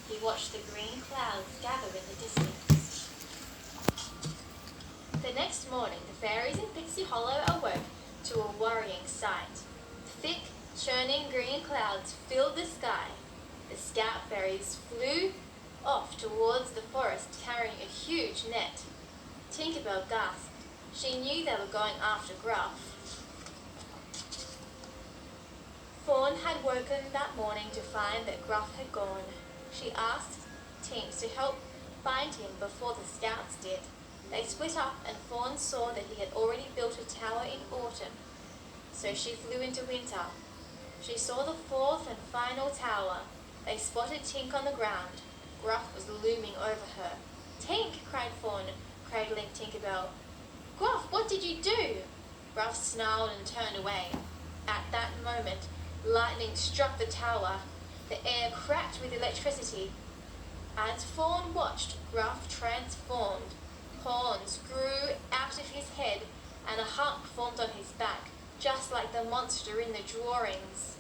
He watched the green clouds gather in the distance. The next morning, the fairies in Pixie Hollow awoke to a worrying sight. Thick, churning green clouds filled the sky. The scout fairies flew off towards the forest carrying a huge net. Tinkerbell gasped. She knew they were going after Gruff. Fawn had woken that morning to find that Gruff had gone. She asked Tinks to help find him before the scouts did. They split up and Fawn saw that he had already built a tower in autumn, so she flew into winter. She saw the fourth and final tower. They spotted Tink on the ground. Gruff was looming over her. "Tink!" cried Fawn, cradling Tinkerbell. "Gruff, what did you do?" Gruff snarled and turned away. At that moment, lightning struck the tower. The air cracked with electricity. As Fawn watched, Gruff transformed. Horns grew out of his head and a hump formed on his back, just like the monster in the drawings.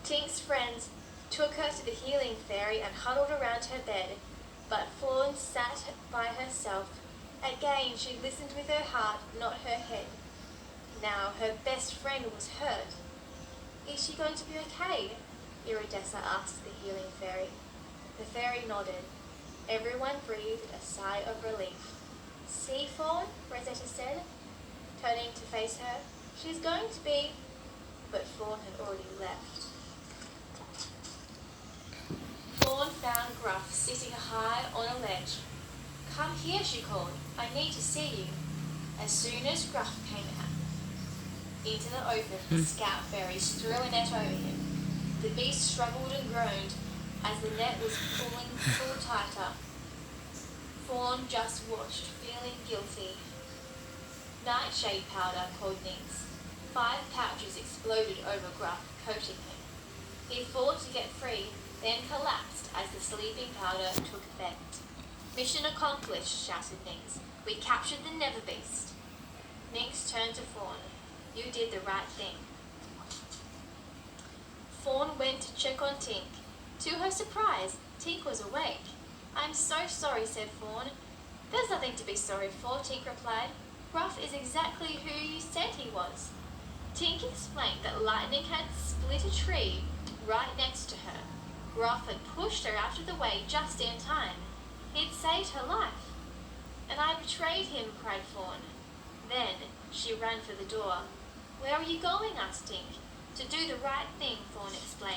Tink's friends took her to the healing fairy and huddled around her bed, but Fawn sat by herself. Again she listened with her heart, not her head. Now her best friend was hurt. "Is she going to be okay?" Iridessa asked the healing fairy. The fairy nodded. Everyone breathed a sigh of relief. "See, Fawn," Rosetta said, turning to face her. "She's going to be—" But Fawn had already left. Fawn found Gruff sitting high on a ledge. "Come here," she called. "I need to see you." As soon as Gruff came out into the open, the scout fairies threw a net over him. The beast struggled and groaned as the net was pulled tighter. Fawn just watched, feeling guilty. "Nightshade powder," called Nynx. 5 pouches exploded over Gruff, coating him. He fought to get free, then collapsed as the sleeping powder took effect. "Mission accomplished," shouted Nynx. "We captured the Never Beast." Nynx turned to Fawn. "You did the right thing." Fawn went to check on Tink. To her surprise, Tink was awake. "I'm so sorry," said Fawn. "There's nothing to be sorry for," Tink replied. "Gruff is exactly who you said he was." Tink explained that lightning had split a tree right next to her. Gruff had pushed her out of the way just in time. He'd saved her life. "And I betrayed him," cried Fawn. Then she ran for the door. "Where are you going?" asked Tink. "To do the right thing," Fawn explained.